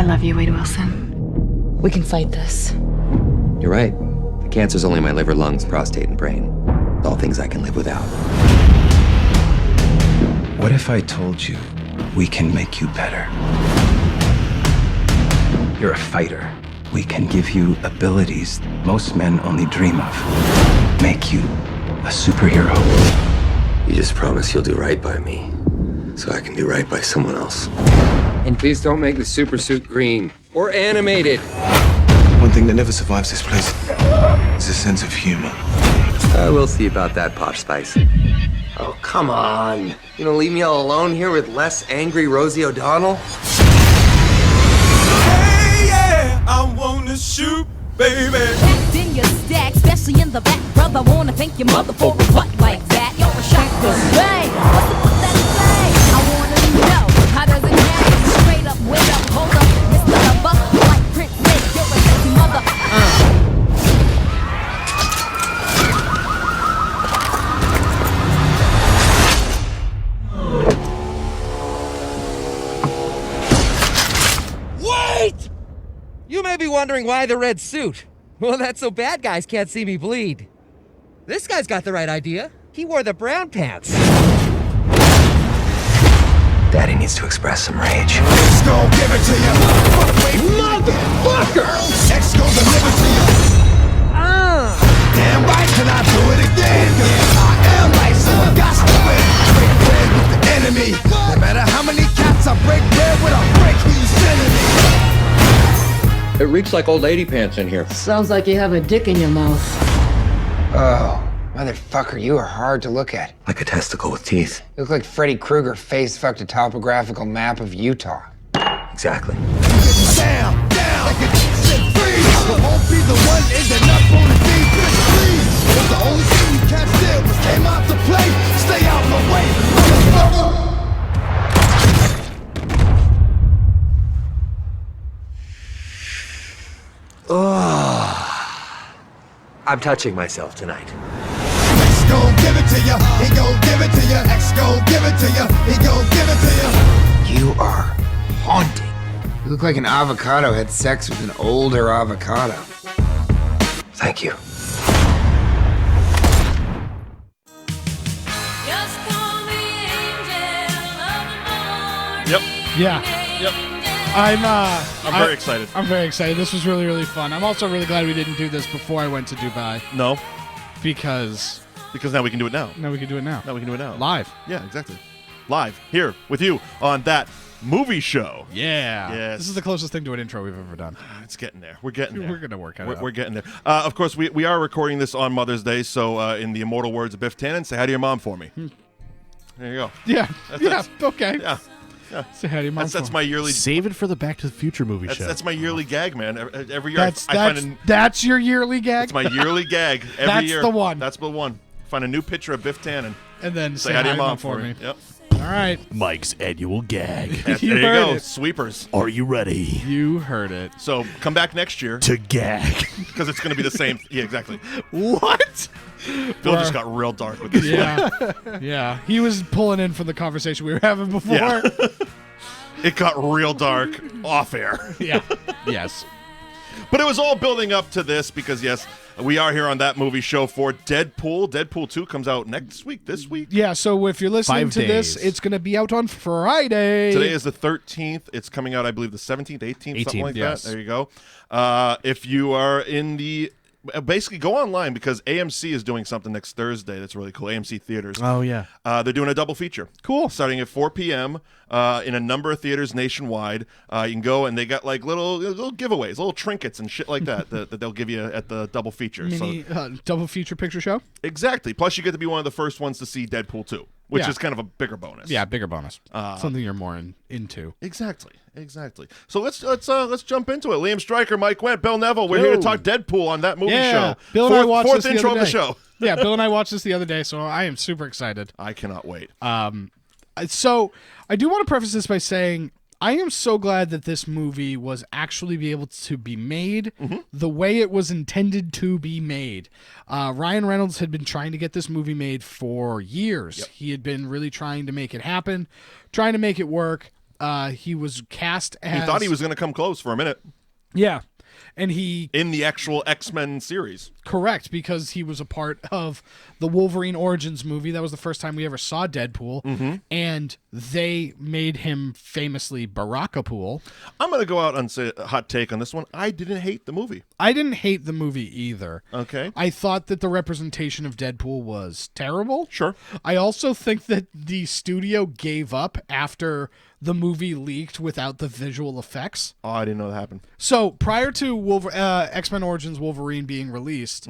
I love you, Wade Wilson. We can fight this. You're right. The cancer's only my liver, lungs, prostate, and brain. All things I can live without. What if I told you we can make you better? You're a fighter. We can give you abilities most men only dream of. Make you a superhero. You just promise you'll do right by me, so I can do right by someone else. And please don't make the super suit green or animated. One thing that never survives this place is a sense of humor. We'll see about that, Posh Spice. Oh, come on. You gonna leave me all alone here with less angry Rosie O'Donnell? Hey, yeah, I wanna shoot, baby. Packed in your stack, especially in the back, brother. Wanna thank your mother for a butt like that. You're a shocker. Hey, what's the fuck that say? I wanna know, how does it hang? Straight up, wait up, hold up, Mr. Lover, like print make, you're a sexy mother. Wait! You may be wondering why the red suit. Well, that's so bad guys can't see me bleed. This guy's got the right idea. He wore the brown pants. Daddy needs to express some rage. X gon' give it to you. Motherfucker! X gon' deliver to you. Damn right, can I do it again? Cause I am right, so I got to win. Break bread with the enemy. No matter how many cats I break bread with, I break who you sending me. It reeks like old lady pants in here. Sounds like you have a dick in your mouth. Oh, motherfucker, you are hard to look at. Like a testicle with teeth. You look like Freddy Krueger face-fucked a topographical map of Utah. Exactly. Down, like a shit freeze. I won't be the one ending up on the deep end, please. Cause the only thing you cats did was came out to play. Stay out my way, motherfucker. I'm touching myself tonight. X gon' give it to ya, he gon' give it to ya. X gon' give it to ya, he gon' give it to ya. You are haunting. You look like an avocado had sex with an older avocado. Thank you. Yep. Yeah. Yep. I'm very excited. I'm very excited. This was really, really fun. I'm also really glad we didn't do this before I went to Dubai. No. Because now we can do it now. Now we can do it now. Now we can do it now. Live. Yeah, exactly. Live here with you on that movie show. Yeah. Yes. This is the closest thing to an intro we've ever done. It's getting there. We're getting there. We're going to work on it. We're getting there. Of course, we are recording this on Mother's Day, so in the immortal words of Biff Tannen, say hi to your mom for me. There you go. Yeah. Okay. Yeah. Say hi to your mom. That's my yearly. Save it for the Back to the Future movie show. That's my yearly gag, man. Every year That's your yearly gag? It's my yearly gag every year. That's the one. That's the one. Find a new picture of Biff Tannen. And then say hi to your mom for me. Yep. All right. Mike's annual gag. There you go. Sweepers. Are you ready? You heard it. So come back next year. To gag. Because it's going to be the same. Yeah, exactly. What? Phil just got real dark with this one. Yeah. He was pulling in from the conversation we were having before. Yeah. It got real dark off air. Yeah. Yes. But it was all building up to this because, yes, we are here on that movie show for Deadpool. Deadpool 2 comes out this week. Yeah, so if you're listening 5 to this, days. it's going to be out on Friday. Today is the 13th. It's coming out, I believe, the 17th, 18th, something like yes. that. There you go. If you are in the... Basically, go online because AMC is doing something next Thursday that's really cool. AMC Theaters. Oh, yeah. They're doing a double feature. Cool. Starting at 4 p.m. In a number of theaters nationwide. You can go and they got like little giveaways, little trinkets and shit like that that they'll give you at the double feature. Double feature picture show? Exactly. Plus, you get to be one of the first ones to see Deadpool 2, which is kind of a bigger bonus. Yeah, bigger bonus. Something you're more into. Exactly. So let's jump into it. Liam Stryker, Mike Wendt, Bill Neville. We're here to talk Deadpool on that movie show. Bill and I watched fourth this intro of the show. Yeah, Bill and I watched this the other day, so I am super excited. I cannot wait. So I do want to preface this by saying I am so glad that this movie was actually be able to be made the way it was intended to be made. Ryan Reynolds had been trying to get this movie made for years. Yep. He had been really trying to make it happen, trying to make it work. He was cast as... He thought he was going to come close for a minute. Yeah. And he... In the actual X-Men series. Correct, because he was a part of the Wolverine Origins movie. That was the first time we ever saw Deadpool. Mm-hmm. And they made him famously Barakapool. I'm going to go out and say a hot take on this one. I didn't hate the movie. I didn't hate the movie either. Okay. I thought that the representation of Deadpool was terrible. Sure. I also think that the studio gave up after the movie leaked without the visual effects. Oh, I didn't know that happened. So prior to X-Men Origins Wolverine being released,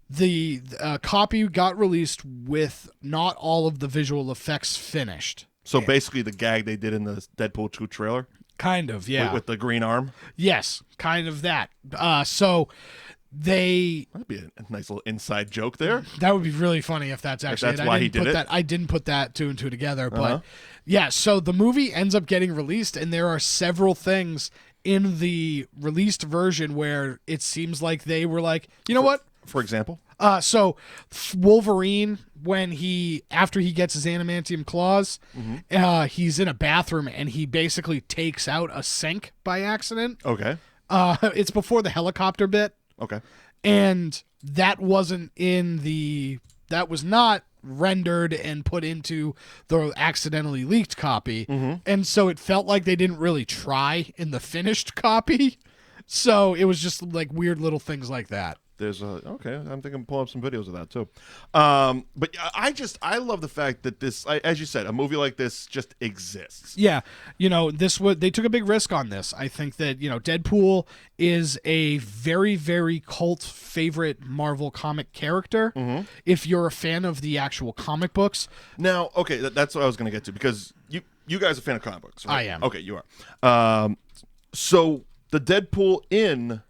the copy got released with not all of the visual effects finished. So basically the gag they did in the Deadpool 2 trailer? Kind of, yeah. With the green arm? Yes, kind of that. So they... That'd be a nice little inside joke there. That would be really funny if that's actually that's why he did it? I didn't put that two and two together, but yeah, so the movie ends up getting released, and there are several things in the released version where it seems like they were like, you know what? For example? So Wolverine, after he gets his adamantium claws, he's in a bathroom and he basically takes out a sink by accident. Okay. It's before the helicopter bit. Okay. And that was not rendered and put into the accidentally leaked copy. And so it felt like they didn't really try in the finished copy. So it was just like weird little things like that. Okay, I'm thinking pull up some videos of that too. But I love the fact that this, as you said, a movie like this just exists. Yeah, they took a big risk on this. I think that Deadpool is a very, very cult favorite Marvel comic character. If you're a fan of the actual comic books. Now, okay, that's what I was going to get to, because you guys are a fan of comic books, right? I am. Okay, you are. So the Deadpool in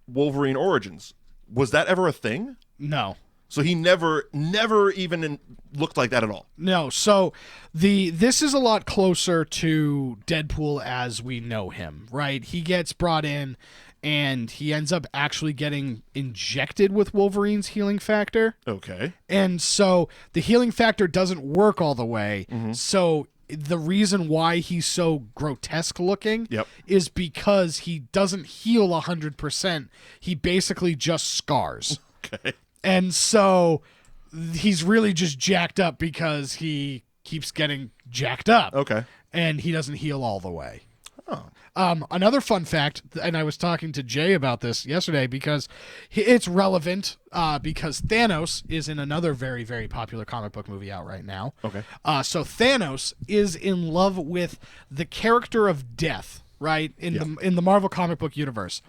Wolverine Origins, was that ever a thing? No. So he never even looked like that at all? No. So this is a lot closer to Deadpool as we know him, right? He gets brought in and he ends up actually getting injected with Wolverine's healing factor. Okay. And so the healing factor doesn't work all the way. So the reason why he's so grotesque looking is because he doesn't heal 100%. He basically just scars. Okay. And so he's really just jacked up because he keeps getting jacked up. Okay. And he doesn't heal all the way. Oh. Another fun fact, and I was talking to Jay about this yesterday because it's relevant because Thanos is in another very, very popular comic book movie out right now. Okay. So Thanos is in love with the character of Death, right? In the Marvel comic book universe.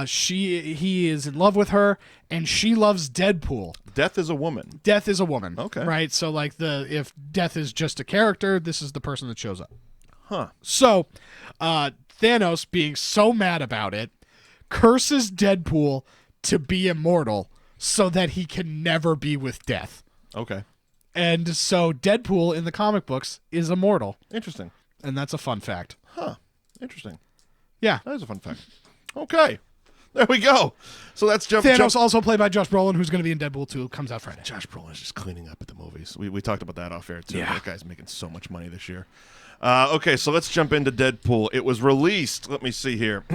He is in love with her, and she loves Deadpool. Death is a woman. Death is a woman. Okay. Right? So like if Death is just a character, this is the person that shows up. Huh. So, Thanos, being so mad about it, curses Deadpool to be immortal so that he can never be with Death. Okay. And so Deadpool in the comic books is immortal. Interesting. And that's a fun fact. Huh. Interesting. Yeah. That is a fun fact. Okay. There we go. So that's Thanos, also played by Josh Brolin, who's going to be in Deadpool 2, comes out Friday. Josh Brolin is just cleaning up at the movies. We talked about that off air, too. Yeah. That guy's making so much money this year. Okay, so let's jump into Deadpool. It was released, let me see here.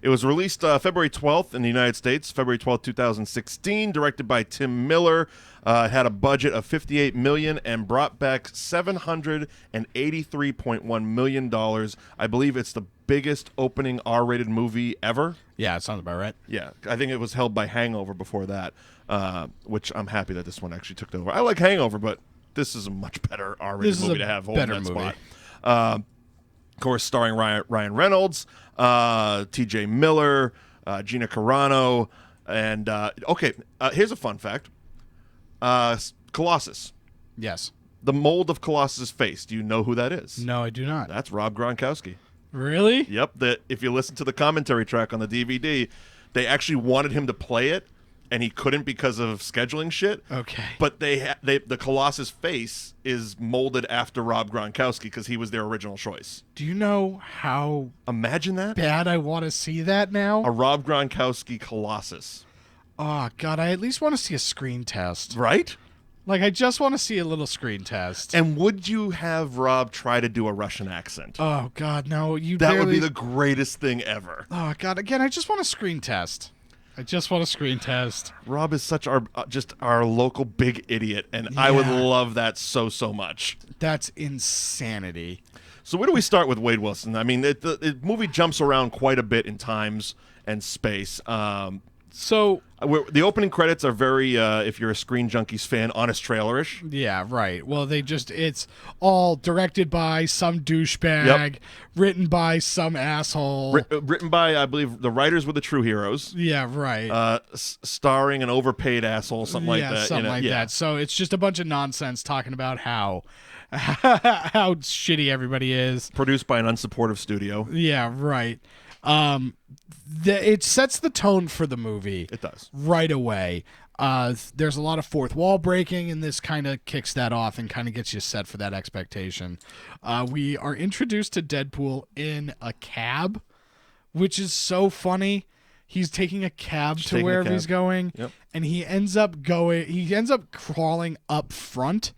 It was released February 12th in the United States, February 12th, 2016, directed by Tim Miller. It had a budget of $58 million and brought back $783.1 million. I believe it's the biggest opening R-rated movie ever. Yeah, it sounds about right. Yeah, I think it was held by Hangover before that, which I'm happy that this one actually took it over. I like Hangover, but this is a much better R-rated movie to have holding that spot. Of course, starring Ryan Reynolds, T.J. Miller, Gina Carano, and here's a fun fact: Colossus. Yes. The mold of Colossus' face. Do you know who that is? No, I do not. That's Rob Gronkowski. Really? Yep. If you listen to the commentary track on the DVD, they actually wanted him to play it, and he couldn't because of scheduling shit. Okay. But the Colossus face is molded after Rob Gronkowski because he was their original choice. Do you know how Imagine that? bad I want to see that now? A Rob Gronkowski Colossus. Oh, God, I at least want to see a screen test. Right? Like, I just want to see a little screen test. And would you have Rob try to do a Russian accent? Oh, God, no. That would be the greatest thing ever. Oh, God. Again, I just want a screen test. Rob is such our local big idiot, and I would love that so much. That's insanity. So where do we start with Wade Wilson? I mean, the movie jumps around quite a bit in times and space. So the opening credits are very, if you're a Screen Junkies fan, honest trailerish. Yeah, right. Well, it's all directed by some douchebag, written by some asshole. Written by, I believe, the writers were the true heroes. Yeah, right. Starring an overpaid asshole, something like that. Something like that. So it's just a bunch of nonsense talking about how shitty everybody is. Produced by an unsupportive studio. Yeah, right. It sets the tone for the movie. It does. Right away. There's a lot of fourth wall breaking, and this kind of kicks that off and kind of gets you set for that expectation. We are introduced to Deadpool in a cab, which is so funny. He's taking a cab to wherever he's going, and he ends up crawling up front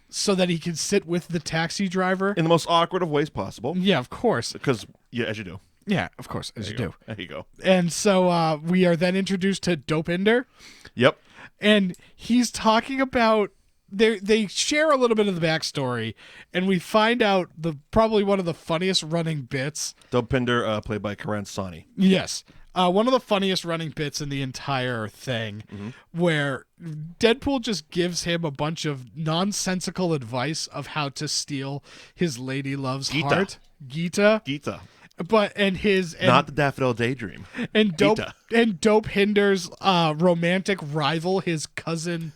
so that he can sit with the taxi driver. In the most awkward of ways possible. Yeah, of course. Because, as you do. Yeah, of course, as you do. There you go. And so we are then introduced to Dopinder. Yep. And he's talking about they share a little bit of the backstory, and we find out probably one of the funniest running bits. Dopinder, played by Karan Soni. Yes. One of the funniest running bits in the entire thing, where Deadpool just gives him a bunch of nonsensical advice of how to steal his lady love's heart. Gita. But not the Daffodil Daydream. And Dopehinder's romantic rival, his cousin.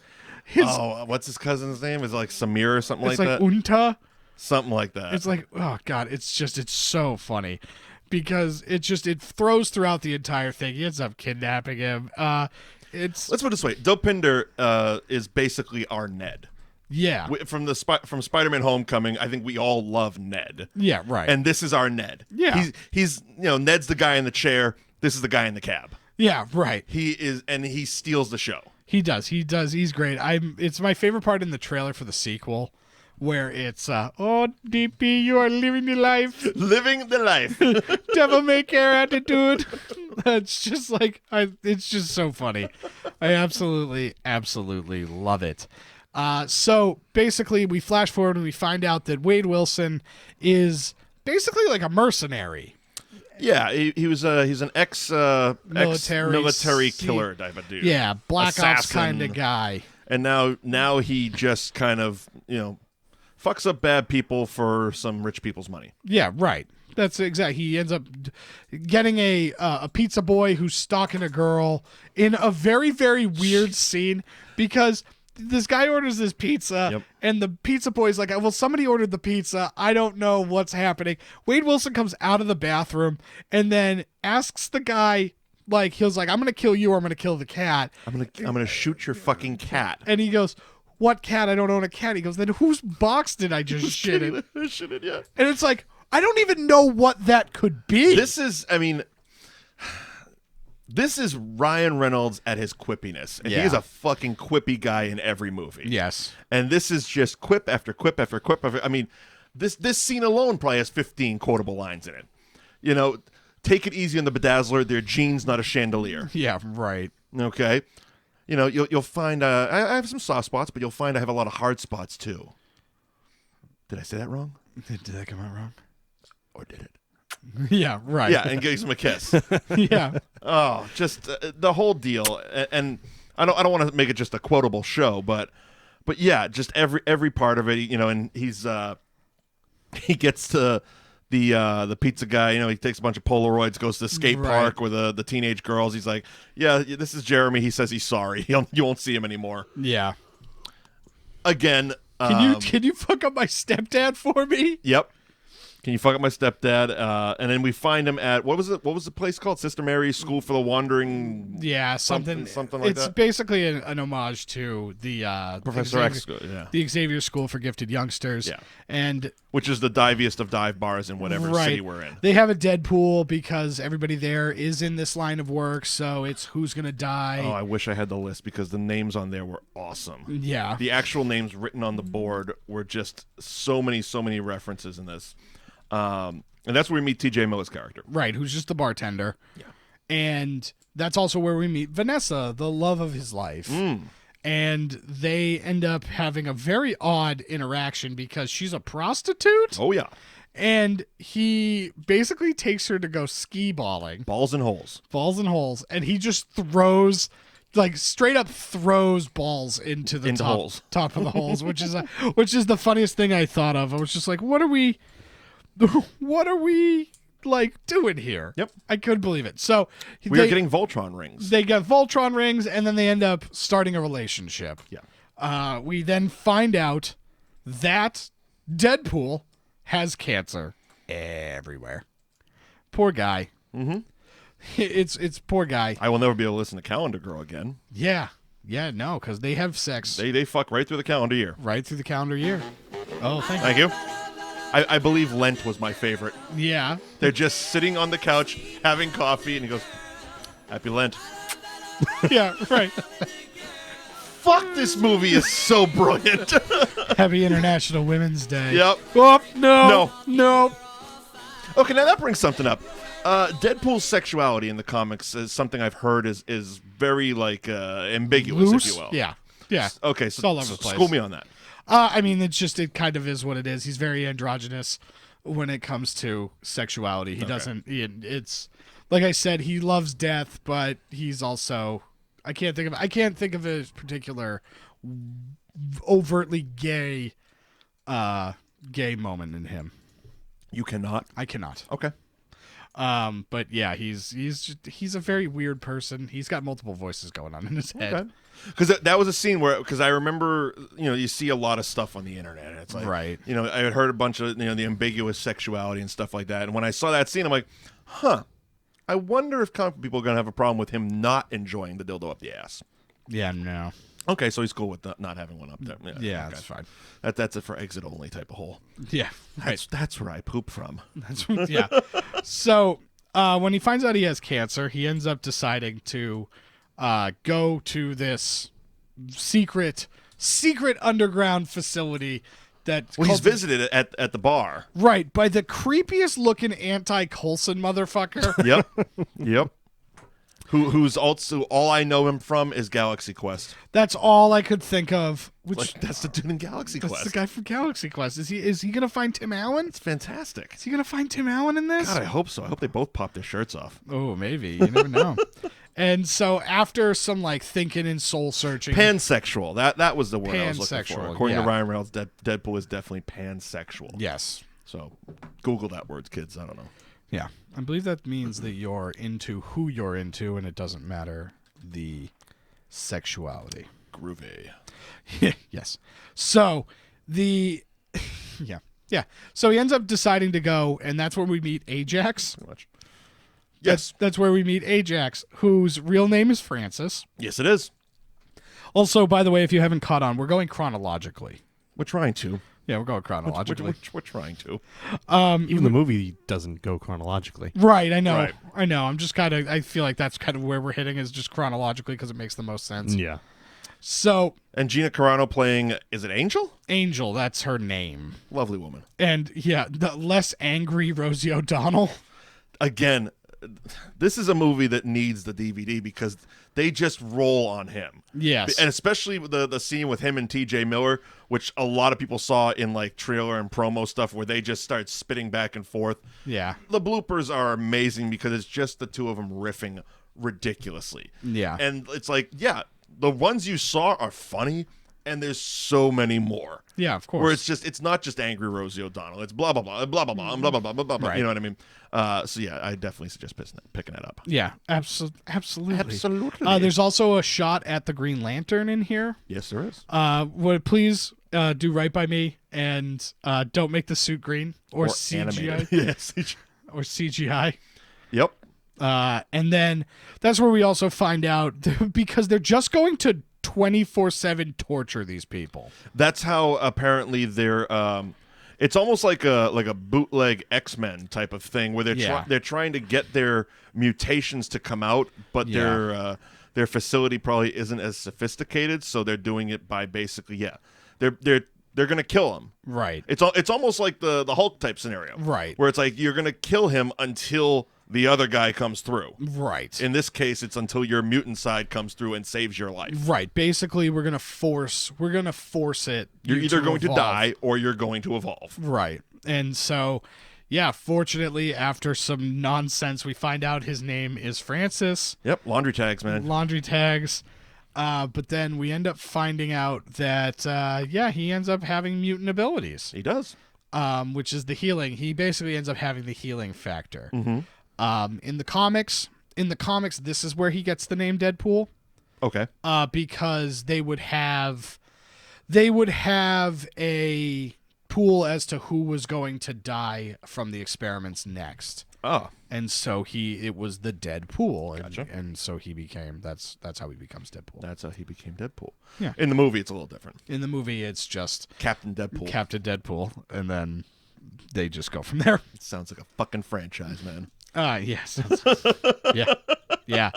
What's his cousin's name? Is it like Samir or something like that? It's like Unta. Something like that. It's like, oh God, it's so funny because it throws throughout the entire thing. He ends up kidnapping him. Let's put it this way: Dopinder is basically our Ned. Yeah. From Spider-Man Homecoming, I think we all love Ned. Yeah, right. And this is our Ned. Yeah. He's Ned's the guy in the chair. This is the guy in the cab. Yeah, right. He steals the show. He does. He's great. It's my favorite part in the trailer for the sequel, where it's oh DP, you are living the life. Living the life. Devil may care attitude. It's just like it's just so funny. I absolutely love it. So basically, we flash forward and we find out that Wade Wilson is basically like a mercenary. Yeah, he's an ex-military killer type of dude. Yeah, Black Ops kind of guy. And now he just kind of fucks up bad people for some rich people's money. Yeah, right. That's exactly. He ends up getting a pizza boy who's stalking a girl in a very, very weird scene because this guy orders this pizza, and the pizza boy's like, well, somebody ordered the pizza. I don't know what's happening. Wade Wilson comes out of the bathroom and then asks the guy, like, he was like, I'm going to kill you or I'm going to kill the cat. I'm going to shoot your fucking cat. And he goes, what cat? I don't own a cat. He goes, then whose box did I just shit in? Yeah. And it's like, I don't even know what that could be. This is Ryan Reynolds at his quippiness. And he's a fucking quippy guy in every movie. Yes. And this is just quip after quip after quip after. I mean, this scene alone probably has 15 quotable lines in it. Take it easy on the bedazzler. They're jeans, not a chandelier. Yeah, right. Okay. You'll find I have some soft spots, but you'll find I have a lot of hard spots too. Did I say that wrong? Did that come out wrong? Or did it? Yeah, right. Yeah, and gives him a kiss. Yeah. Oh, just the whole deal. And I don't want to make it just a quotable show, but yeah, just every part of it. And he gets to the pizza guy. He takes a bunch of Polaroids, goes to the skate park with the teenage girls. He's like, yeah, this is Jeremy. He says he's sorry. You won't see him anymore. Yeah. Again, can you fuck up my stepdad for me? Yep. Can you fuck up my stepdad? And then we find him at what was the place called? Sister Mary's School for the Wandering. Yeah, something like that. It's basically an homage to the Professor X School, the Xavier School for Gifted Youngsters. Yeah, and which is the diviest of dive bars in whatever city we're in. They have a Deadpool because everybody there is in this line of work, so it's who's gonna die. Oh, I wish I had the list because the names on there were awesome. Yeah, the actual names written on the board were just so many references in this. And that's where we meet T.J. Miller's character. Right, who's just the bartender. Yeah. And that's also where we meet Vanessa, the love of his life. And they end up having a very odd interaction because she's a prostitute. Oh, yeah. And he basically takes her to go ski balling. Balls and holes. And he just throws... like straight up throws balls into the top of the holes, which is the funniest thing I thought of. I was just like, what are we like doing here? Yep. I couldn't believe it. So we're getting Voltron rings. They get Voltron rings, and then they end up starting a relationship. Yeah. We then find out that Deadpool has cancer everywhere. Poor guy. Mm-hmm. It's poor guy. I will never be able to listen to Calendar Girl again. Yeah, no, because they have sex. They fuck right through the calendar year. Right through the calendar year. Oh, thank you. I believe Lent was my favorite. Yeah. They're just sitting on the couch having coffee, and he goes, "Happy Lent." Yeah, right. Fuck, this movie is so brilliant. Happy International Women's Day. Yep. Oh, no. Okay, now that brings something up. Deadpool's sexuality in the comics is something I've heard is very like ambiguous, loose? if you will. Yeah. Okay, It's all over the place. School me on that. I mean, it kind of is what it is. He's very androgynous when it comes to sexuality. He doesn't. It's like I said, he loves death, but he's also. I can't think of a particular overtly gay moment in him. You cannot. I cannot. Okay. But yeah, he's a very weird person. He's got multiple voices going on in his head. Okay. Because that was a scene because I remember, you see a lot of stuff on the internet. And it's like, right. I had heard a bunch of, the ambiguous sexuality and stuff like that. And when I saw that scene, I'm like, I wonder if comic people are going to have a problem with him not enjoying the dildo up the ass. Yeah, no. Okay, so he's cool with not having one up there. Yeah, okay. That's fine. That's it for exit only type of hole. Yeah, that's where I poop from. Yeah. So when he finds out he has cancer, he ends up deciding to go to this secret underground facility that he's visited at the bar. Right, by the creepiest looking anti-Coulson motherfucker. Yep. Who's also all I know him from is Galaxy Quest. That's all I could think of. That's the dude in Galaxy Quest. That's the guy from Galaxy Quest. Is he gonna find Tim Allen? It's fantastic. Is he gonna find Tim Allen in this? God, I hope so. I hope they both pop their shirts off. Oh, maybe. You never know. And so after some thinking and soul searching, pansexual. That was the word I was looking for. According to Ryan Reynolds, Deadpool is definitely pansexual. Yes. So Google that word, kids. I don't know. Yeah, I believe that means that you're into who you're into, and it doesn't matter the sexuality. Groovy. Yes. So So he ends up deciding to go, and that's where we meet Ajax. Pretty much. Yes, that's where we meet Ajax, whose real name is Francis. Yes, it is. Also, by the way, if you haven't caught on, we're going chronologically. We're trying to. Yeah, we're going chronologically. We're trying to. Even the movie doesn't go chronologically. Right, I know. Right. I know. I'm just I feel like that's kind of where we're hitting is just chronologically because it makes the most sense. Yeah. So. And Gina Carano playing, is it Angel? Angel, that's her name. Lovely woman. And yeah, the less angry Rosie O'Donnell. Again, this is a movie that needs the DVD because they just roll on him. Yes. And especially the scene with him and T.J. Miller, which a lot of people saw in trailer and promo stuff where they just start spitting back and forth. Yeah. The bloopers are amazing because it's just the two of them riffing ridiculously. Yeah. And it's the ones you saw are funny, and there's so many more. Yeah, of course. Where it's not just angry Rosie O'Donnell. It's blah, blah, blah, blah, blah, blah, blah, blah, blah, blah, blah. Right. You know what I mean? So, yeah, I definitely suggest picking that up. Yeah, absolutely. Absolutely. There's also a shot at the Green Lantern in here. Yes, there is. Please do right by me and don't make the suit green or CGI. Yes. Or CGI. Yep. And then that's where we also find out because they're just going to 24/7 torture these people. That's how apparently they're. It's almost like a bootleg X-Men type of thing where they're trying to get their mutations to come out, but their facility probably isn't as sophisticated, so they're doing it by basically they're gonna kill him. Right. It's almost like the Hulk type scenario. Right. Where it's like you're gonna kill him until the other guy comes through. Right. In this case, it's until your mutant side comes through and saves your life. Right. Basically, we're gonna force it. You're either going to die or you're going to evolve. Right. And so, yeah, fortunately, after some nonsense, we find out his name is Francis. Yep. Laundry tags, man. Laundry tags. But then we end up finding out that, he ends up having mutant abilities. He does. Which is the healing. He basically ends up having the healing factor. Mm-hmm. In the comics, this is where he gets the name Deadpool. Okay. Because they would have a pool as to who was going to die from the experiments next. Oh. And so it was the Deadpool. Gotcha. And so he became, that's how he becomes Deadpool. That's how he became Deadpool. Yeah. In the movie, it's a little different. In the movie, it's just Captain Deadpool. And then they just go from there. It sounds like a fucking franchise, man. Yes. Yeah. Yeah.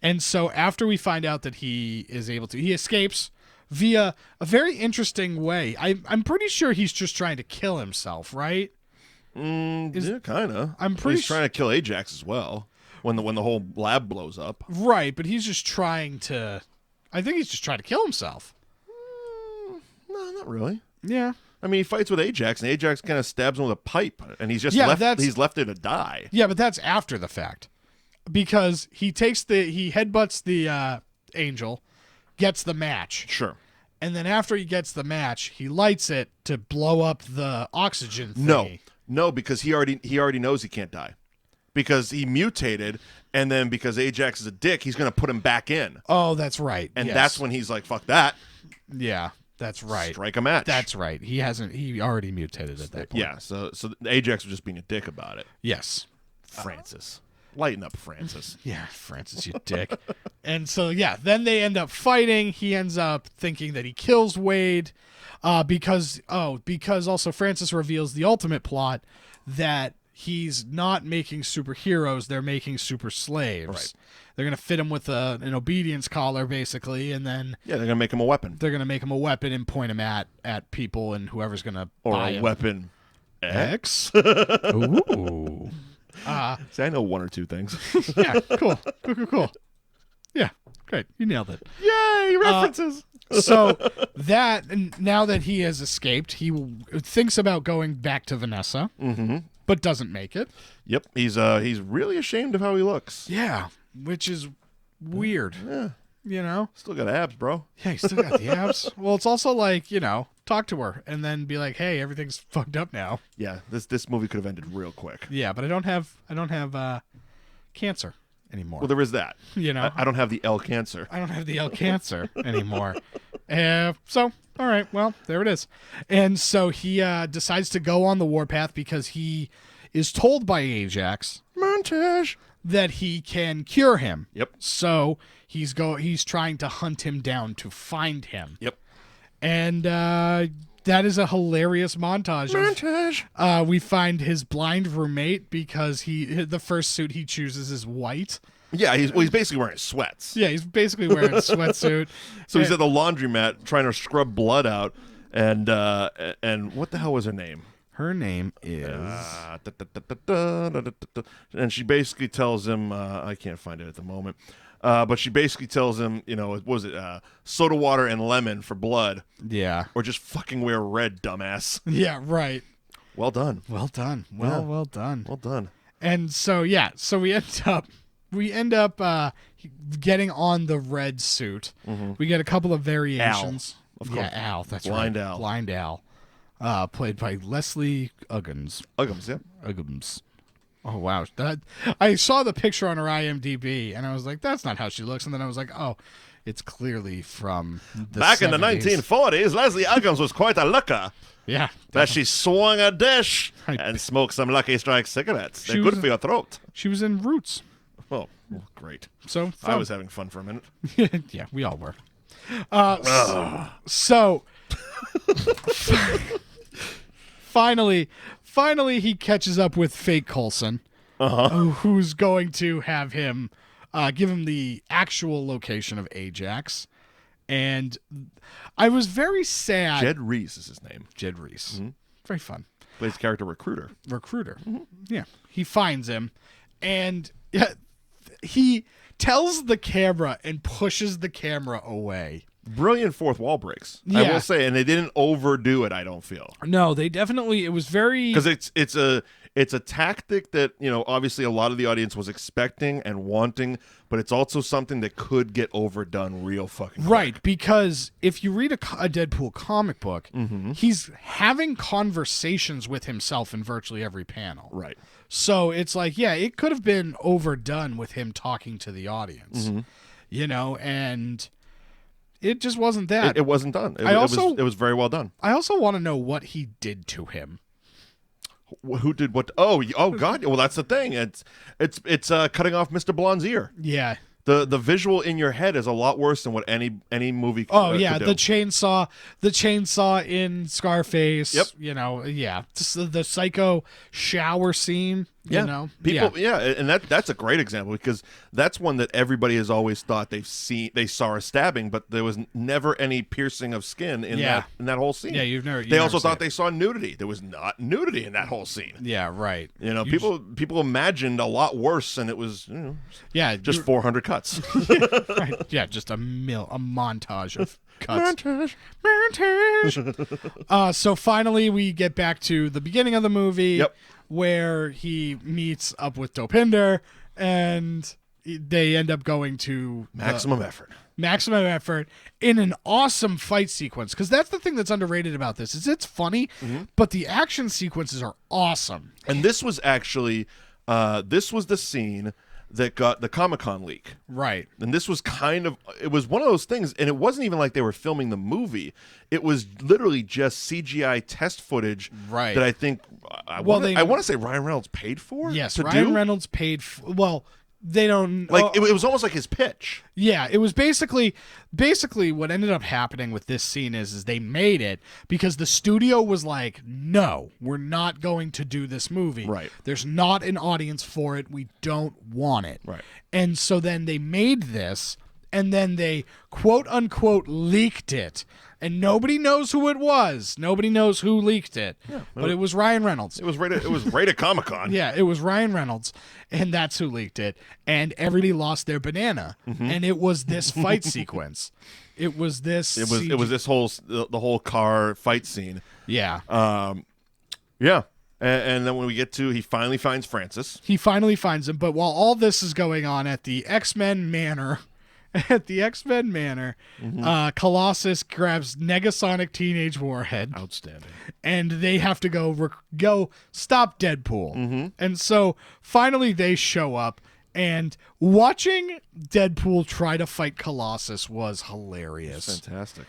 And so after we find out that he escapes via a very interesting way. I'm pretty sure he's just trying to kill himself, right? Yeah, kind of. I'm pretty He's trying to kill Ajax as well when the whole lab blows up. Right, but he's just trying to. I think he's just trying to kill himself. No, not really. Yeah. I mean, he fights with Ajax, and Ajax kind of stabs him with a pipe, and he's just he's left there to die. Yeah, but that's after the fact, because he headbutts the angel, gets the match. Sure. And then after he gets the match, he lights it to blow up the oxygen thingy. No, because he already knows he can't die. Because he mutated, and then because Ajax is a dick, he's going to put him back in. Oh, that's right. And that's when he's like, fuck that. Yeah, that's right. Strike a match. That's right. He already mutated at that point. Yeah, so Ajax was just being a dick about it. Yes. Francis. Lighten up, Francis. Yeah, Francis, you dick. And so, then they end up fighting. He ends up thinking that he kills Wade because also Francis reveals the ultimate plot that he's not making superheroes, they're making super slaves. Right. They're going to fit him with an obedience collar, basically, and then... Yeah, they're going to make him a weapon. They're going to make him a weapon and point him at people and whoever's going to buy him. Or a weapon X? Ooh. See, I know one or two things. Yeah, cool. Yeah, great. You nailed it. Yay, references. So now that he has escaped, he thinks about going back to Vanessa, but doesn't make it. Yep, he's really ashamed of how he looks. Yeah, which is weird. Yeah. You know? Still got abs, bro. Yeah, he still got the abs. Well, it's also like, talk to her and then be like, hey, everything's fucked up now. Yeah, this movie could have ended real quick. Yeah, but I don't have cancer anymore. Well, there is that. I don't have the L cancer. I don't have the L cancer anymore. So, all right, well, there it is. And so he decides to go on the warpath because he is told by Ajax montage that he can cure him. Yep. So he's trying to hunt him down to find him. Yep. And that is a hilarious montage. We find his blind roommate because the first suit he chooses is white. Yeah, he's basically wearing sweats. Yeah, he's basically wearing a sweatsuit. So he's at the laundromat trying to scrub blood out, and what the hell was her name? Her name is... And she basically tells him, I can't find it at the moment, but she basically tells him, what was it, soda water and lemon for blood. Yeah. Or just fucking wear red, dumbass. Yeah, right. Well done. Well done. Well done. Well done. And so, so we end up getting on the red suit. Mm-hmm. We get a couple of variations. Al, of course. Yeah, Al, that's Blind right. Al. Blind Al. Played by Leslie Uggams. Uggams, yeah. Uggams. Oh, wow. I saw the picture on her IMDb, and I was like, that's not how she looks. And then I was like, oh, It's clearly from the Back 70s. in the 1940s, Leslie Uggams was quite a looker. Yeah. That she swung a dish Right. and smoked some Lucky Strike cigarettes. They're She good was- for your throat. She was in Roots. Oh, well, great. So I fun. was having fun for a minute. Yeah, we all were. So finally he catches up with fake Coulson, who's going to have him give him the actual location of Ajax. And I was very sad. Jed Reese is his name. Jed Reese. Very fun. Plays the character Recruiter. Yeah. He finds him, and he tells the camera and pushes the camera away. Brilliant fourth wall breaks, I Yeah. will say, and they didn't overdo it. I don't feel No, they definitely. It was very because it's a tactic that obviously a lot of the audience was expecting and wanting, but it's also something that could get overdone real fucking quick. right, because if you read a Deadpool comic book, he's having conversations with himself in virtually every panel. Right. So it's like, yeah, it could have been overdone with him talking to the audience, and it just wasn't that. It wasn't done. It was very well done. I also want to know what he did to him. Who did what? Oh God! Well, that's the thing. It's cutting off Mr. Blonde's ear. Yeah. The visual in your head is a lot worse than what any movie. Oh yeah, could do. the chainsaw in Scarface. Yep. Just the psycho shower scene. People. Yeah, and that's a great example because that's one that everybody has always thought they saw a stabbing, but there was never any piercing of skin in that whole scene. Yeah, you They never also see thought it. they saw nudity. There was not nudity in that whole scene. Yeah, right. People imagined a lot worse, and it was just 400 cuts. Right. Yeah, just a montage of cuts. Montage. So finally, we get back to the beginning of the movie, where he meets up with Dopinder, and they end up going to Maximum effort in an awesome fight sequence. Because that's the thing that's underrated about this is it's funny, but the action sequences are awesome. And this was actually the scene that got the Comic-Con leak. Right. And this was it was one of those things, and it wasn't even like they were filming the movie. It was literally just CGI test footage that I think, I want to say Ryan Reynolds paid for. Yes, to Ryan do? Reynolds paid they don't it was almost like his pitch. Yeah, it was basically what ended up happening with this scene is they made it because the studio was like, no, we're not going to do this movie. Right. There's not an audience for it. We don't want it. Right. And so then they made this, and then they quote unquote leaked it. And nobody knows who it was. Nobody knows who leaked it. Yeah, but it was Ryan Reynolds. It was right at Comic-Con. Yeah, it was Ryan Reynolds, and that's who leaked it. And everybody lost their banana. And it was this fight sequence. It was this. It was this the whole car fight scene. Yeah. Yeah. And then when we get to, he finally finds Francis. He finally finds him. But while all this is going on at the X-Men Manor. Colossus grabs Negasonic Teenage Warhead. Outstanding. And they have to go stop Deadpool. And so finally they show up, and watching Deadpool try to fight Colossus was hilarious. Fantastic.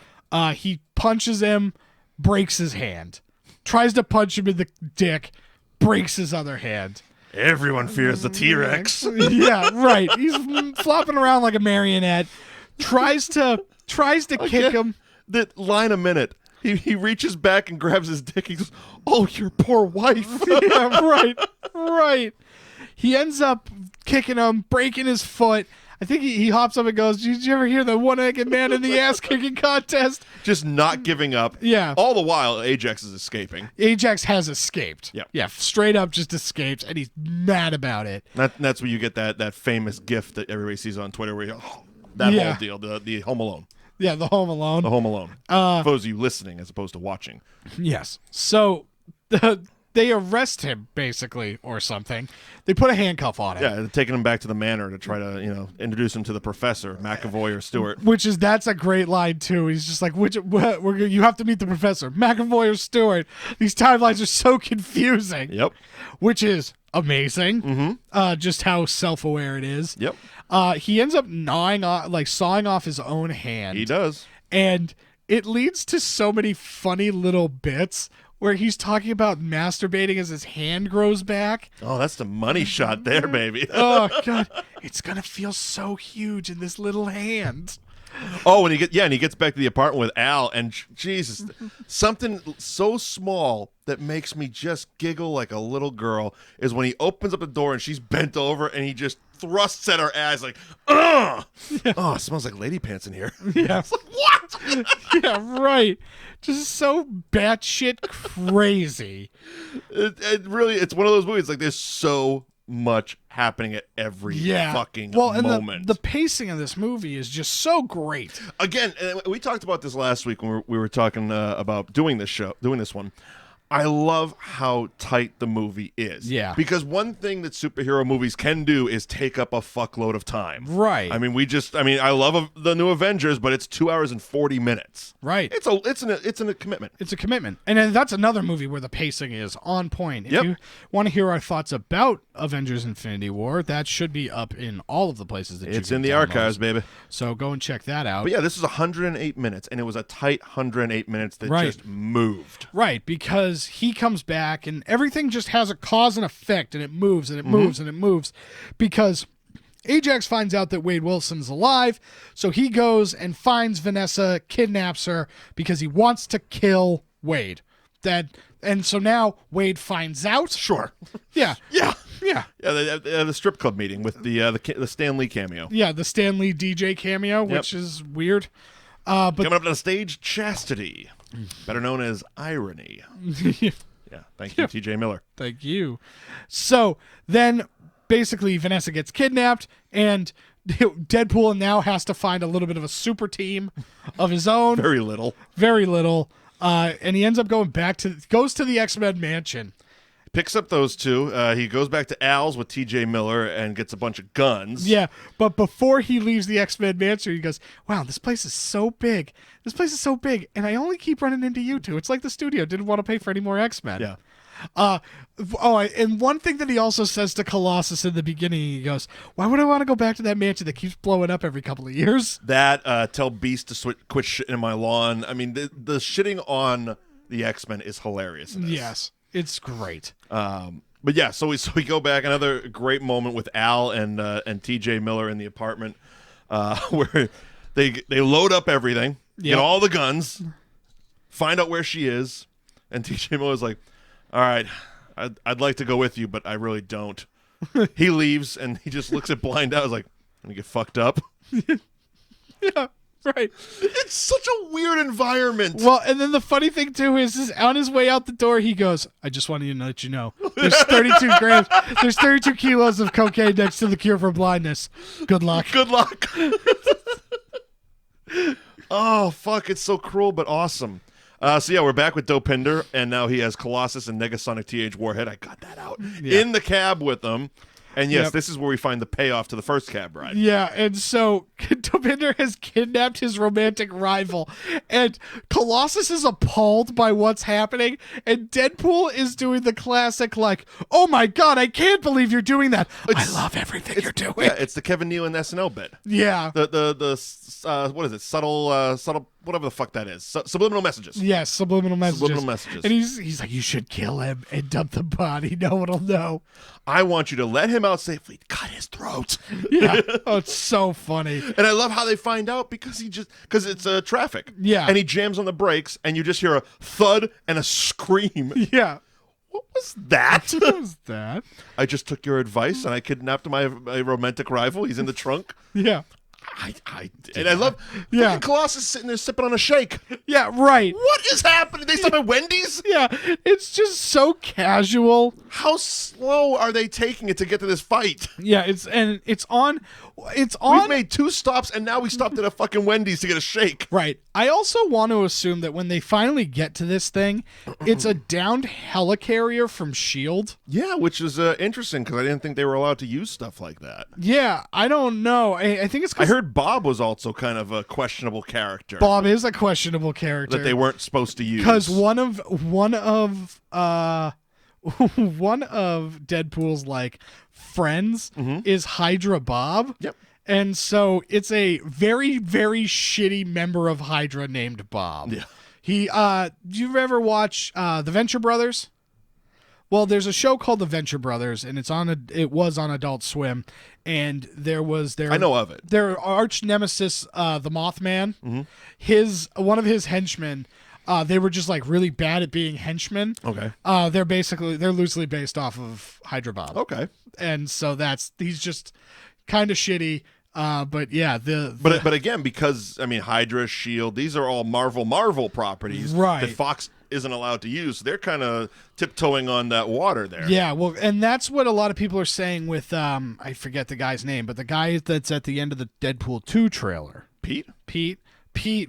He punches him, breaks his hand. Tries to punch him in the dick, breaks his other hand. Everyone fears the T-Rex. Yeah, right. He's flopping around like a marionette. Tries to kick him. That line a minute. He reaches back and grabs his dick. He goes, "Oh, your poor wife." Yeah, right. He ends up kicking him, breaking his foot. I think he hops up and goes, "Did you ever hear the one-legged man in the ass-kicking contest?" Just not giving up. Yeah. All the while, Ajax is escaping. Ajax has escaped. Yeah. Yeah, straight up just escapes, and he's mad about it. That's where you get that famous GIF that everybody sees on Twitter where whole deal, the Home Alone. Yeah, the Home Alone. The Home Alone. For those of you listening as opposed to watching. Yes. So they arrest him, basically, or something. They put a handcuff on him. Yeah, they're taking him back to the manor to try to, introduce him to the professor, McAvoy or Stewart. That's a great line, too. He's just like, you have to meet the professor, McAvoy or Stewart. These timelines are so confusing. Yep. Which is amazing. Just how self-aware it is. Yep. He ends up sawing off his own hand. He does. And it leads to so many funny little bits where he's talking about masturbating as his hand grows back. Oh, that's the money shot there, baby. Oh, God. It's going to feel so huge in this little hand. Oh, and he gets back to the apartment with Al, and Jesus, something so small that makes me just giggle like a little girl is when he opens up the door and she's bent over and he just thrusts at her ass like, ugh! Yeah. Oh, it smells like lady pants in here. Yeah. It's like, what? Yeah, right. Just so batshit crazy. It really, it's one of those movies, like there's so much happening at every fucking moment. And the pacing of this movie is just so great. Again, we talked about this last week when we were talking about doing this one. I love how tight the movie is. Yeah. Because one thing that superhero movies can do is take up a fuckload of time. Right. I mean, I love the new Avengers, but it's 2 hours and 40 minutes. Right. It's a commitment. It's a commitment. And then that's another movie where the pacing is on point. If you want to hear our thoughts about Avengers Infinity War, that should be up in all of the places that it's in the archives, baby. So go and check that out. But yeah, this is 108 minutes, and it was a tight 108 minutes that just moved. Right, because he comes back and everything just has a cause and effect, and it moves and it moves and it moves because Ajax finds out that Wade Wilson's alive, so he goes and finds Vanessa, kidnaps her because he wants to kill Wade. And so now Wade finds out. Sure. Yeah. Yeah. Yeah. Yeah, the strip club meeting with the Stan Lee cameo. Yeah, the Stan Lee DJ cameo, which is weird. But coming up on stage, Chastity, better known as Irony. Yeah, thank you, TJ Miller. Thank you. So then basically Vanessa gets kidnapped, and Deadpool now has to find a little bit of a super team of his own. Very little. Very little. And he ends up goes to the X-Men mansion. Picks up those two. He goes back to Al's with TJ Miller and gets a bunch of guns. Yeah, but before he leaves the X-Men mansion, he goes, wow, this place is so big. This place is so big, and I only keep running into you two. It's like the studio didn't want to pay for any more X-Men. Yeah. And one thing that he also says to Colossus in the beginning, he goes, why would I want to go back to that mansion that keeps blowing up every couple of years? That, tell Beast to quit shitting in my lawn. I mean, the shitting on the X-Men is hilarious in this. Yes, it's great. But yeah, so we go back, another great moment with Al and TJ Miller in the apartment where they load up everything, get all the guns, find out where she is, and TJ Miller's like, all right, I'd like to go with you, but I really don't. He leaves, and he just looks at Blind Out. He's like, I'm going to get fucked up. Yeah, right. It's such a weird environment. Well, and then the funny thing, too, is on his way out the door, he goes, I just wanted to let you know, there's 32 grams, there's 32 kilos of cocaine next to the cure for blindness. Good luck. Good luck. Oh, fuck, it's so cruel, but awesome. So yeah, we're back with Dopinder, and now he has Colossus and Negasonic TH Warhead. I got that out. Yeah. In the cab with them. And yes, this is where we find the payoff to the first cab ride. Yeah, and so Dopinder has kidnapped his romantic rival, and Colossus is appalled by what's happening, and Deadpool is doing the classic, like, oh my god, I can't believe you're doing that. I love everything you're doing. Yeah, it's the Kevin Nealon SNL bit. Yeah. The what is it? Subtle, whatever the fuck that is. Subliminal messages. Yes, subliminal messages. Subliminal messages. And he's like, you should kill him and dump the body. No one will know. I want you to let him out safely. Cut his throat. Yeah. Oh, it's so funny. And I love how they find out because it's traffic. Yeah. And he jams on the brakes, and you just hear a thud and a scream. Yeah. What was that? What was that? I just took your advice, and I kidnapped my romantic rival. He's in the trunk. Yeah. I love Colossus sitting there sipping on a shake. Yeah, right. What is happening? They stop at Wendy's? Yeah, it's just so casual. How slow are they taking it to get to this fight? Yeah, it's on. We've made 2 stops, and now we stopped at a fucking Wendy's to get a shake. Right. I also want to assume that when they finally get to this thing, it's a downed helicarrier from S.H.I.E.L.D. Yeah, which is interesting because I didn't think they were allowed to use stuff like that. Yeah, I don't know. I think it's because I heard Bob was also kind of a questionable character. Bob is a questionable character that they weren't supposed to use. Because one of one of Deadpool's like friends is Hydra Bob. Yep. And so it's a very, very shitty member of Hydra named Bob. Yeah. He do you ever watch The Venture Brothers? Well, there's a show called The Venture Brothers, and it was on Adult Swim, and there was their I know of it. Their arch nemesis, the Mothman, one of his henchmen. They were just like really bad at being henchmen. Okay. They're loosely based off of Hydra Bob. Okay. And so he's just kind of shitty. But yeah, but again, because I mean, Hydra, Shield, these are all Marvel properties that Fox isn't allowed to use. So they're kind of tiptoeing on that water there. Yeah, well, and that's what a lot of people are saying with I forget the guy's name, but the guy that's at the end of the Deadpool 2 trailer, Pete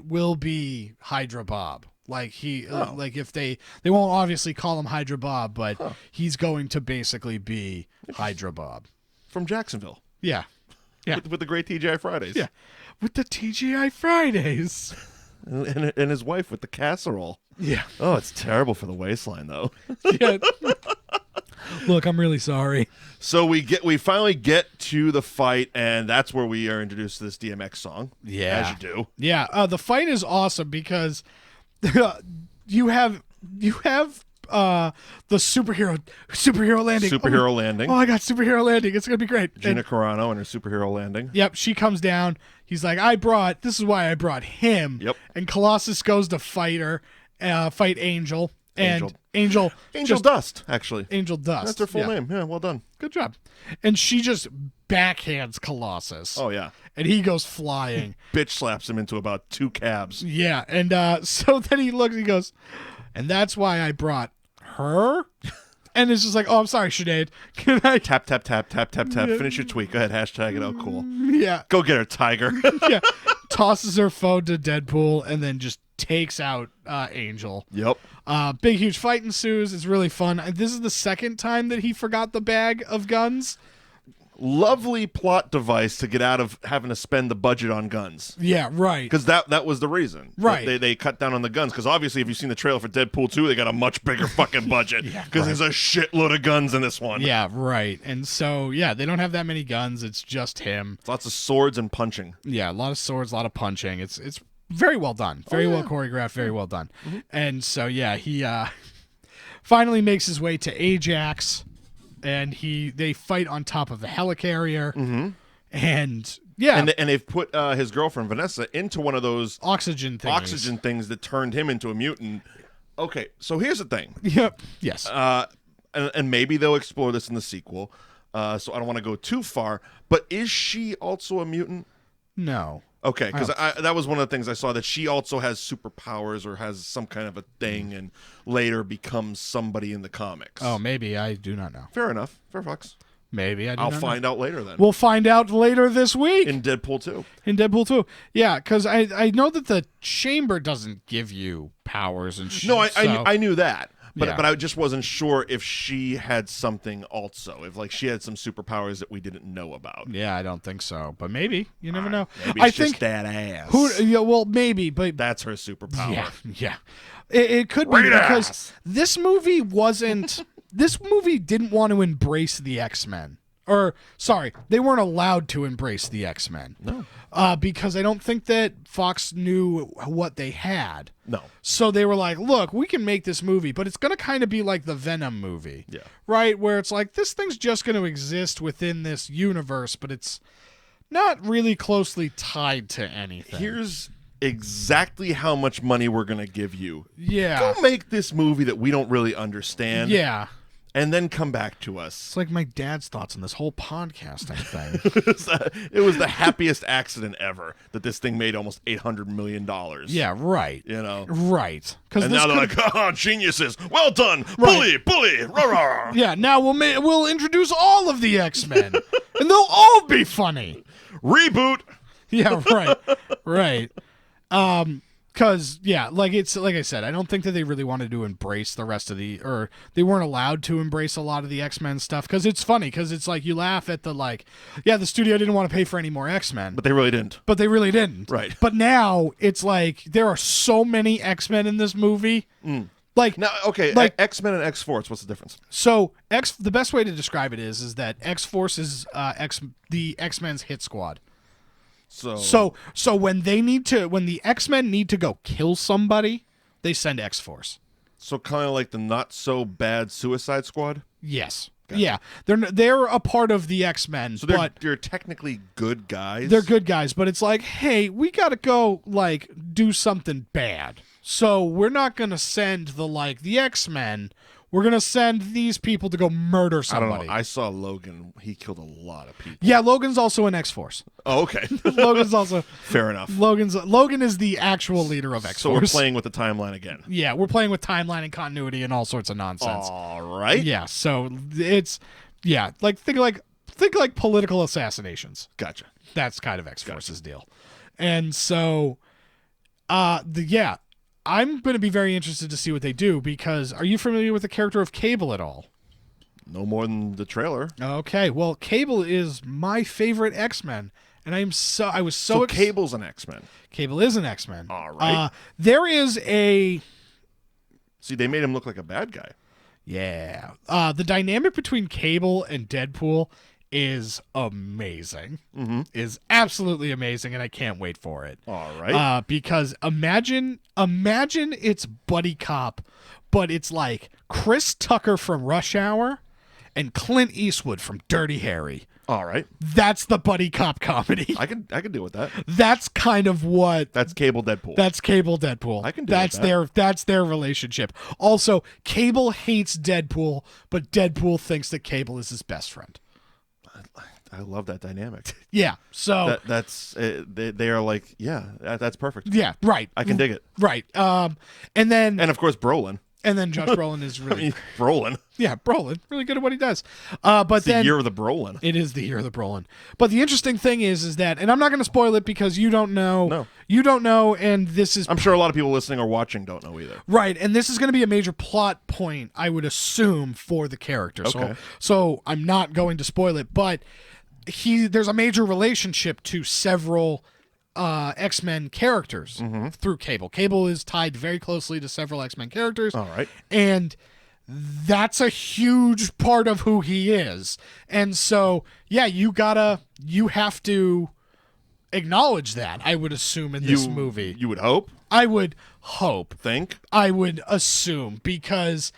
will be Hydra Bob. Like like if they won't obviously call him Hydra Bob, but he's going to basically be Hydra Bob from Jacksonville. Yeah. Yeah. With the great TGI Fridays. Yeah. With the TGI Fridays. And his wife with the casserole. Yeah. Oh, it's terrible for the waistline, though. Yeah. Look, I'm really sorry. So we finally get to the fight, and that's where we are introduced to this DMX song. Yeah. As you do. Yeah. The fight is awesome because you have the superhero landing. Superhero landing. Oh, I got superhero landing. It's gonna be great. Gina Carano and her superhero landing. Yep, she comes down. He's like, this is why I brought him. Yep. And Colossus goes to fight Angel. And Angel Dust, actually. Angel Dust. That's her full name. Yeah, well done. Good job. And she just backhands Colossus. Oh, yeah. And he goes flying. Bitch slaps him into about 2 cabs. Yeah, and so then he looks, he goes, and that's why I brought her. And it's just like, oh, I'm sorry, Sinead. Can I tap. Finish your tweet. Go ahead, hashtag it out. Cool. Yeah. Go get her, Tiger. Yeah. Tosses her phone to Deadpool and then just takes out Angel. Yep. Big huge fight ensues. It's really fun. This is the second time that he forgot the bag of guns. Lovely plot device to get out of having to spend the budget on guns. Yeah, right. Because that was the reason. Right. They cut down on the guns. Because obviously, if you've seen the trailer for Deadpool 2, they got a much bigger fucking budget. Because there's a shitload of guns in this one. Yeah, right. And so, yeah, they don't have that many guns. It's just him. Lots of swords and punching. Yeah, a lot of swords, a lot of punching. It's very well done. Very well choreographed, very well done. Mm-hmm. And so, yeah, he finally makes his way to Ajax. And they fight on top of the helicarrier, and yeah, and they've put his girlfriend Vanessa into one of those oxygen things that turned him into a mutant. Okay, so here's the thing. Yep. Yes. And maybe they'll explore this in the sequel. So I don't want to go too far. But is she also a mutant? No. Okay, because that was one of the things I saw, that she also has superpowers or has some kind of a thing and later becomes somebody in the comics. Oh, maybe. I do not know. Fair enough. Fair fucks. Maybe. I'll find out later then. We'll find out later this week. In Deadpool 2. Yeah, because I know that the chamber doesn't give you powers and shit. No, I knew that. But I just wasn't sure if she had something also, if like she had some superpowers that we didn't know about. Yeah, I don't think so, but maybe you never know. Maybe it's just that ass. Well, maybe, but that's her superpower. Yeah. It could be because this movie wasn't. This movie didn't want to embrace the X-Men. Or, sorry, they weren't allowed to embrace the X-Men. No. Because I don't think that Fox knew what they had. No. So they were like, look, we can make this movie, but it's going to kind of be like the Venom movie. Yeah. Right? Where it's like, this thing's just going to exist within this universe, but it's not really closely tied to anything. Here's exactly how much money we're going to give you. Yeah. Go make this movie that we don't really understand. Yeah. And then come back to us. It's like my dad's thoughts on this whole podcasting thing. It was the happiest accident ever that this thing made almost $800 million. Yeah, right. You know? Right. And now they're like, oh, geniuses. Well done. Right. Bully. Rah, rah. Yeah, now we'll introduce all of the X-Men. And they'll all be funny. Reboot. Yeah, right. Right. Because, yeah, like I said, I don't think that they really wanted to embrace the rest of or they weren't allowed to embrace a lot of the X-Men stuff. Because it's funny, because it's like you laugh at the the studio didn't want to pay for any more X-Men. But they really didn't. Right. But now it's like there are so many X-Men in this movie. Like now, okay, like X-Men and X-Force. What's the difference? So the best way to describe it is that X-Force is the X-Men's hit squad. So when the X-Men need to go kill somebody, they send X-Force. So kind of like the not so bad Suicide Squad. Yes. Gotcha. Yeah, they're a part of the X-Men, so but they're technically good guys. They're good guys, but it's like, hey, we got to go like do something bad. So we're not gonna send the X-Men. We're gonna send these people to go murder somebody. I don't know. I saw Logan. He killed a lot of people. Yeah, Logan's also an X-Force. Oh, okay. Logan's also fair enough. Logan is the actual leader of X-Force. So we're playing with the timeline again. Yeah, we're playing with timeline and continuity and all sorts of nonsense. All right. Yeah. So it's think like political assassinations. Gotcha. That's kind of X-Force's deal, and so I'm going to be very interested to see what they do because are you familiar with the character of Cable at all? No more than the trailer. Okay, well, Cable is my favorite X-Men, and I was so Cable's an X-Men. Cable is an X-Men. All right. There is a... See, they made him look like a bad guy. Yeah. The dynamic between Cable and Deadpool is amazing. Mm-hmm. Is absolutely amazing, and I can't wait for it. All right. Because imagine it's buddy cop, but it's like Chris Tucker from Rush Hour and Clint Eastwood from Dirty Harry. All right. That's the buddy cop comedy. I can deal with that. That's kind of what. That's Cable Deadpool. That's Cable Deadpool. I can deal with that. That's their relationship. Also, Cable hates Deadpool, but Deadpool thinks that Cable is his best friend. I love that dynamic. Yeah. So that's they are like, yeah, that's perfect. Yeah. Right. I can dig it. Right. And of course Brolin. And then Josh Brolin is really Brolin. Yeah, Brolin, really good at what he does. But it's the year of the Brolin. It is the year of the Brolin. But the interesting thing is that, and I'm not going to spoil it because you don't know. No. You don't know, and this is. I'm sure a lot of people listening or watching don't know either. Right, and this is going to be a major plot point, I would assume, for the character. Okay. So I'm not going to spoil it, but there's a major relationship to several X-Men characters through Cable. Cable is tied very closely to several X-Men characters. All right. And that's a huge part of who he is. And so, yeah, you have to acknowledge that, I would assume, in this movie. You would hope? I would hope. Think? I would assume, because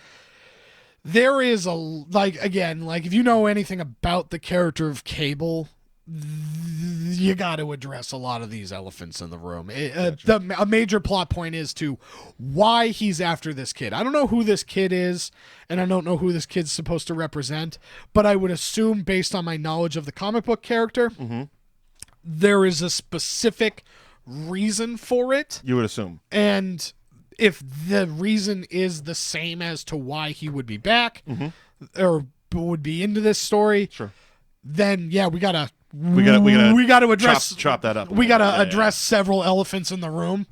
there is if you know anything about the character of Cable, you got to address a lot of these elephants in the room. A major plot point is to why he's after this kid. I don't know who this kid is, and I don't know who this kid's supposed to represent, but I would assume, based on my knowledge of the comic book character, there is a specific reason for it. You would assume. And if the reason is the same as to why he would be back or would be into this story, sure, then yeah, we gotta address chop that up. We gotta address several elephants in the room.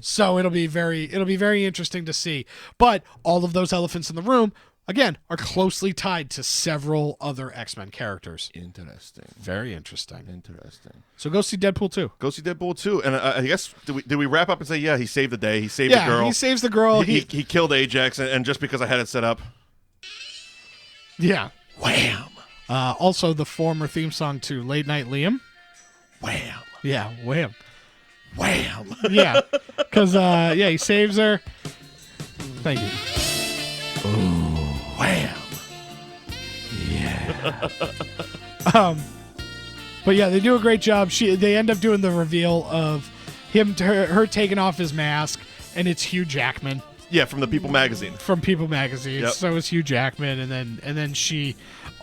So it'll be very interesting to see. But all of those elephants in the room, again, are closely tied to several other X-Men characters. Interesting. Very interesting. Interesting. So go see Deadpool 2. Go see Deadpool 2. And I guess did we wrap up and say, yeah, he saved the day. He saved the girl. He saves the girl. He killed Ajax, and just because I had it set up. Yeah. Wham. Also, the former theme song to Late Night Liam. Wham. Yeah, wham. Wham. Yeah, because, he saves her. Thank you. Ooh. Wham. Yeah. But yeah, they do a great job. They end up doing the reveal of her taking off his mask, and it's Hugh Jackman. Yeah, from the People magazine. From People magazine. Yep. So it's Hugh Jackman, and then she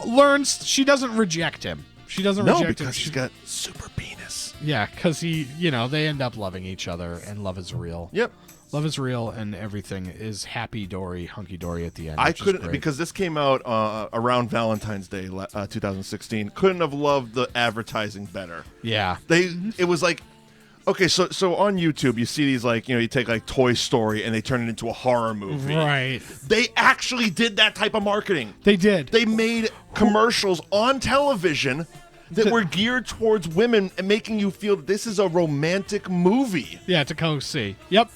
learns she doesn't reject him. She doesn't reject him. No, because she's got super penis. Yeah, because they end up loving each other, and love is real. Yep. Love is real, and everything is happy-dory, hunky-dory at the end. I couldn't, because this came out around Valentine's Day 2016. Couldn't have loved the advertising better. Yeah. It was like, okay, so on YouTube, you see these, you take like Toy Story and they turn it into a horror movie. Right. They actually did that type of marketing. They did. They made commercials on television that were geared towards women and making you feel this is a romantic movie. Yeah, to go see. Yep.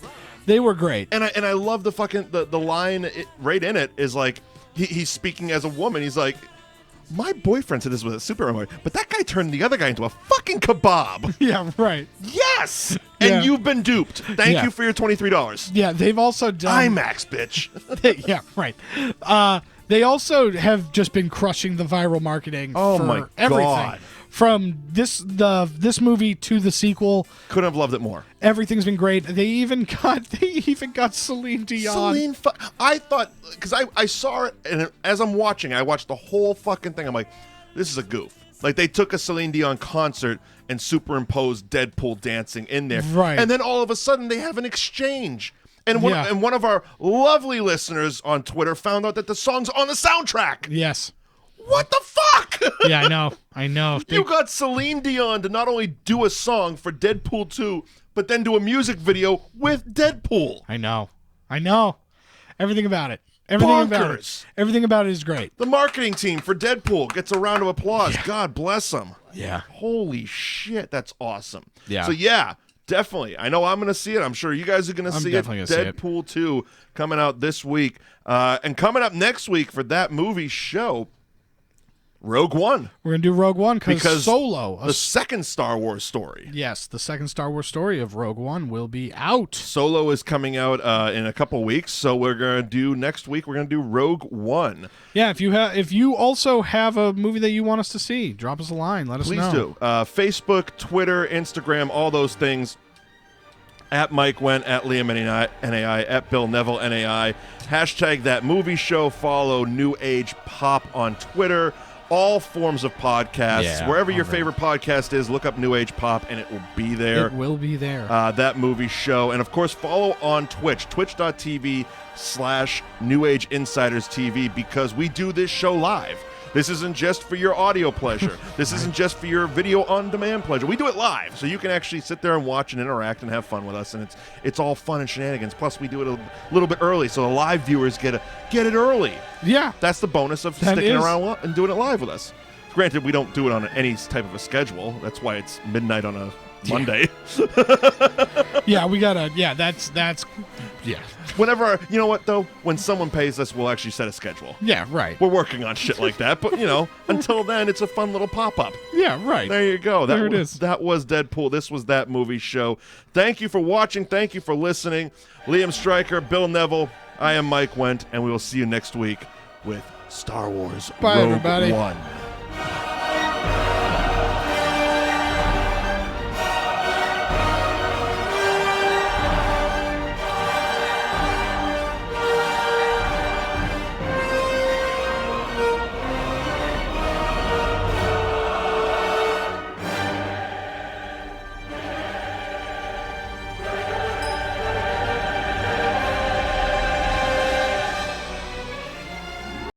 They were great. And I love the fucking the line right in it is like he's speaking as a woman. He's like, my boyfriend said this was a Superman movie, but that guy turned the other guy into a fucking kebab. Yeah, right. Yes! And you've been duped. Thank you for your $23. Yeah, they've also done... IMAX, bitch. Yeah, right. They also have just been crushing the viral marketing for my everything. God. From this movie to the sequel. Couldn't have loved it more. Everything's been great. They even got Celine Dion. I thought, because I saw it, and as I'm watching, I watched the whole fucking thing. I'm like, this is a goof. Like, they took a Celine Dion concert and superimposed Deadpool dancing in there. Right. And then all of a sudden, they have an exchange. And one of our lovely listeners on Twitter found out that the song's on the soundtrack. Yes. What the fuck? Yeah, I know. You got Celine Dion to not only do a song for Deadpool 2, but then do a music video with Deadpool. I know. Everything about it. Everything about it is great. The marketing team for Deadpool gets a round of applause. Yeah. God bless them. Yeah. Holy shit, that's awesome. Yeah. So definitely. I know I'm going to see it. I'm sure you guys are going to see it. Deadpool 2 coming out this week. And coming up next week for that movie show, Rogue One. We're going to do Rogue One because Solo. The second Star Wars story. Yes, the second Star Wars story of Rogue One will be out. Solo is coming out in a couple weeks, so next week we're going to do Rogue One. Yeah, if you also have a movie that you want us to see, drop us a line. Let us know. Please do. Facebook, Twitter, Instagram, all those things. At Mike Wendt, at Liam NAI, at Bill Neville NAI. Hashtag That Movie Show. Follow New Age Pop on Twitter. All forms of podcasts. Wherever your favorite podcast is, look up New Age Pop, and it will be there. It will be there. That Movie Show. And, of course, follow on Twitch, twitch.tv/New Age Insiders TV, because we do this show live. This isn't just for your audio pleasure. This isn't just for your video on-demand pleasure. We do it live, so you can actually sit there and watch and interact and have fun with us, and it's all fun and shenanigans. Plus, we do it a little bit early, so the live viewers get it early. Yeah. That's the bonus of sticking around and doing it live with us. Granted, we don't do it on any type of a schedule. That's why it's midnight on a Monday. Yeah, we gotta. Yeah, that's. Yeah. Whenever, you know what though, when someone pays us, we'll actually set a schedule. Yeah, right. We're working on shit like that, but until then, it's a fun little pop-up. Yeah, right. There you go. It is. That was Deadpool. This was That Movie Show. Thank you for watching. Thank you for listening. Liam Stryker, Bill Neville. I am Mike Wendt, and we will see you next week with Star Wars Bye, Rogue everybody. One.